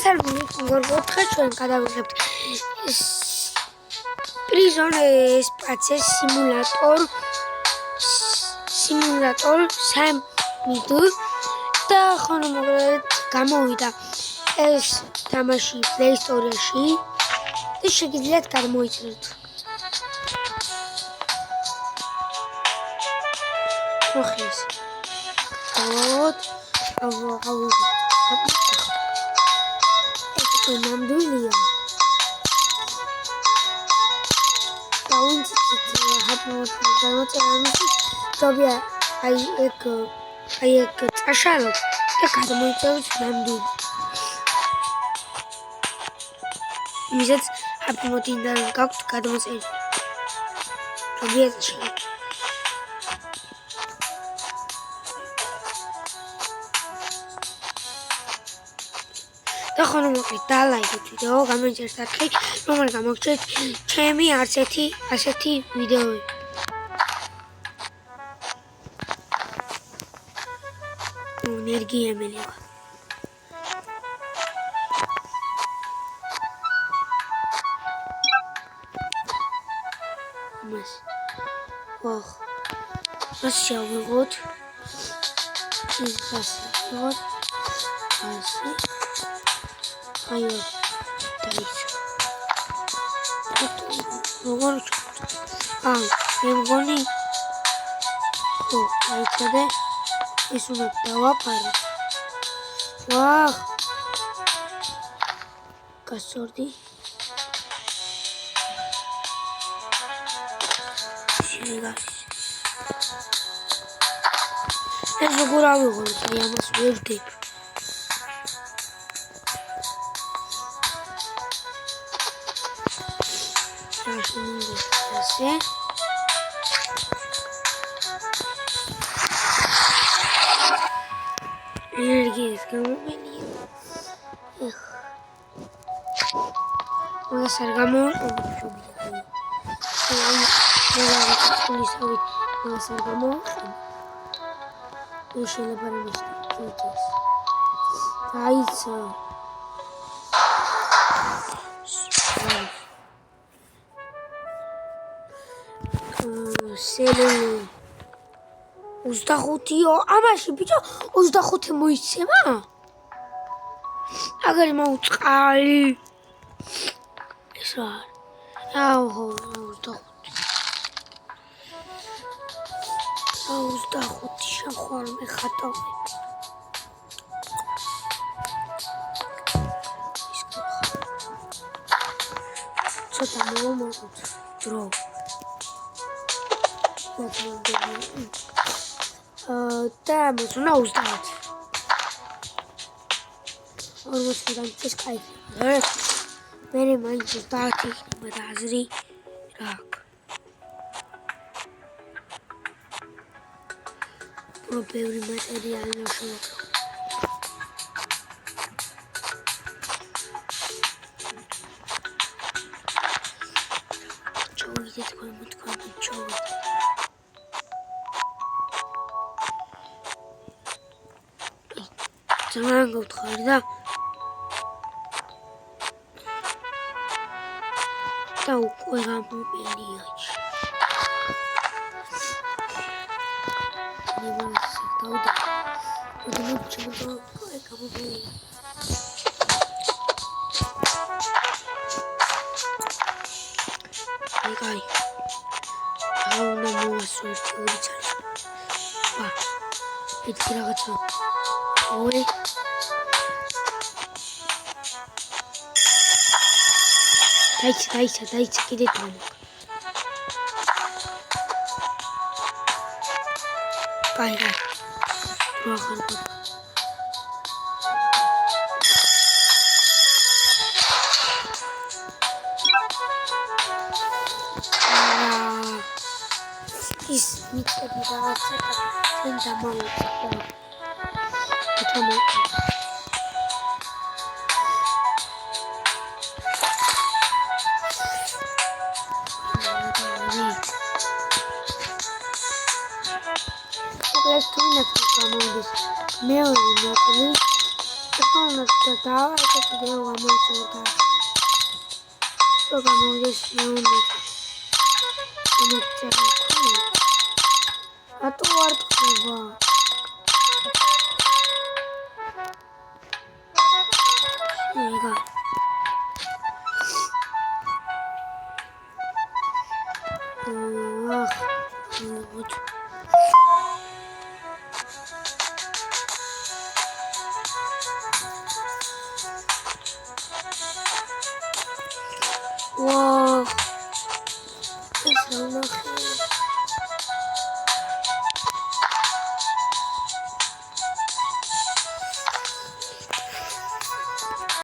მოგესალმებით, დღეს ჩვენ გადავიღებთ პრიზონ სპაცე სიმულატორ 3 და ხანმოკლედ გამოვიდა ეს თამაში Play Store-ში და შეგიძლიათ გადმოიწეროთ. ხოხის ეს ნამდვილია. Dobia ai ek წაშალო და გადმოიწეროთ ნამდვილი. მიზეც აპმოდინდან გაქვთ გადმოწერილი. Dobia წაშალო. და ხანმოკლედ დალაიქეთ ვიდეო, გამოიწერეთ არქი, რომელი გამოგჩეთ ჩემი არც ასეთი ვიდეოები. ენერგია მელია. მას. ოხ. მას შევიღოთ. ის გასაგებად. ასე. აიო. დაიწყო. როგორ მე მგონი ხო, აიცადე. ეს უნდა დავაფარო. ვაჰ. გასწორდი. შეგას. ეს როგორ ავიღოთ, აი ამას ვერ ვგებ. ასე. ენერგიის გამომენია. ეხ. მაგას არ გამოვიყენებ. მაგას არ გამოვიყენებ. ეს შეიძლება რომ ისწავლოს. დაიცა. სელელი 25-ო, ამაში ბიჭო 25 მოიცემა? აგარი მოუწყალი. ეს რა? აუჰო, 25 შეხوار მეხატავი. ცოტა მომოწოთ დრო. და მოწონა 20. 40-დან ეს кайფი. მე მაინც 30 იქნება და აზრი რა აქვს. ბევრი მატერიალი ნაშრომი. ჩოვიდეთ თქვენ ჩოვიდეთ. ძალიან გავთხარი და უკვე გამომენია. Ai, აუნა მოასვერთ ორი წელი. ვა, ეს რაღაცა. ოი. დაიცა, კიდე დამოკ. კაი. ვაღარ. ის მიწები რაღაცა თენ დამოუწყო. ეს თუ ნახე გამოვიდეს მეორე ნაწილი Sonra da davet ediyor ama orada. Çok ama yaşıyor. Unutacağım. А то артфуба. Снега. Ах, вот. Вау. Это нахуй.